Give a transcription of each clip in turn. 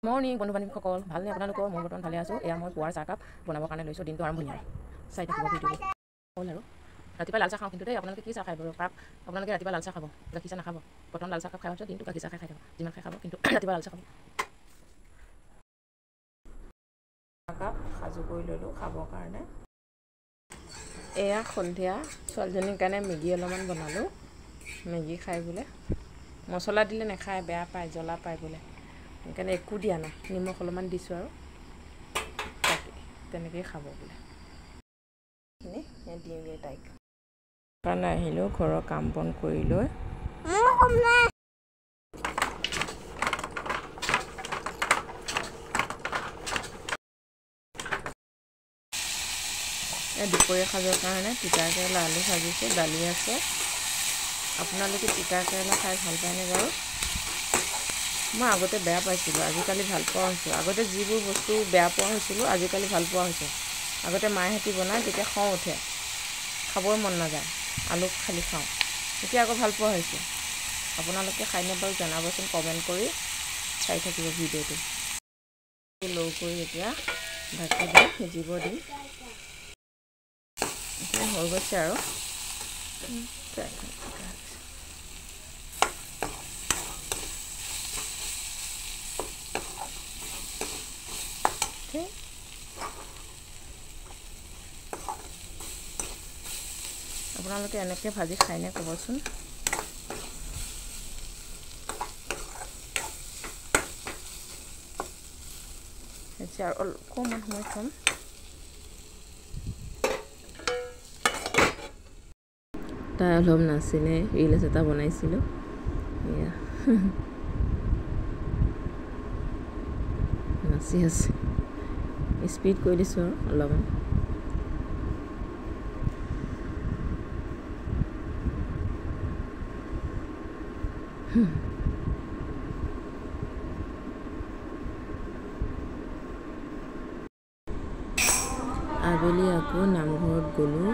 morning বন্ধু বান্ধৱীসকল ভালনে আপোনালোকৰ মই বৰ্তমান ভালে আছোঁ এয়া মই পুৱাৰ চাহকাপ বনাবৰ কাৰণে লৈছোঁ দিনটো আৰম্ভণি আৰু চাই থাকিব ভিডিঅ'টো হ'ল আৰু ৰাতিপুৱা লাল চাহ খাওঁ কিন্তু দেই আপোনালোকে কি চাহ খাই বাৰু কাপ আপোনালোকে ৰাতিপুৱা লাল চাহ খাব গাখীৰ চাহ নাখাব প্ৰথম লাল চাহ কাপ খাই পিছত দিনটো গাখীৰ চাহ খাই থাকক যিমান খাই খাব কিন্তু ৰাতিপুৱা লাল চাহ খাব চাহকাপ সাজু কৰি ল'লোঁ খাবৰ কাৰণে এয়া সন্ধিয়া ছোৱালীজনীৰ কাৰণে মেগী অলপমান বনালোঁ মেগী খাই বোলে মছলা দিলে নাখায় বেয়া পায় জ্বলা পায় বোলে সেইকাৰণে একো দিয়া নাই নিমখ অলপমান দিছোঁ আৰু তেনেকৈয়ে খাব বোলে দিওঁগৈ তাইক কাৰণে আহিলোঁ ঘৰৰ কাম বন কৰি লৈ দুপৰীয়া সাজৰ কাৰণে তিতা কেৰেলা আলু ভাজিছোঁ দালি আছে আপোনালোকে তিতা কেৰেলা খাই ভাল পায়নে বাৰু মই আগতে বেয়া পাইছিলোঁ আজিকালি ভাল পোৱা হৈছোঁ আগতে যিবোৰ বস্তু বেয়া পোৱা হৈছিলোঁ আজিকালি ভাল পোৱা হৈছোঁ আগতে মায়েহঁতি বনায় তেতিয়া খং উঠে খাবই মন নাযায় আলু খালি খাওঁ এতিয়া আকৌ ভাল পোৱা হৈছোঁ আপোনালোকে খাইনে বাৰু জনাবচোন কমেণ্ট কৰি চাই থাকিব ভিডিঅ'টো ল' কৰি এতিয়া ঢাকি দি সিজিব দিম এতিয়া হৈ গৈছে আৰু আপোনালোকে এনেকৈ ভাজি খাইনে ক'বচোন এতিয়া আৰু অকণমান সময় থ'ম তাই অলপ নাচিলে ৰিলছ এটা বনাইছিলোঁ এয়া নাচি আছে স্পীড কৰি দিছোঁ আৰু অলপমান আবেলি আকৌ নামঘৰত গ'লোঁ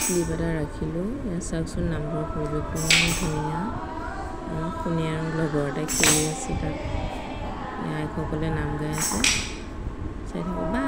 ক্লিপ এটা ৰাখিলোঁ ইয়াত চাওকচোন নামঘৰৰ পৰিৱেশটো ইমান ধুনীয়া আমাৰ শুনিয়াৰ লগৰ এটাই খেলি আছে তাত আইসকলে নাম গাই আছে চাই থাকক বা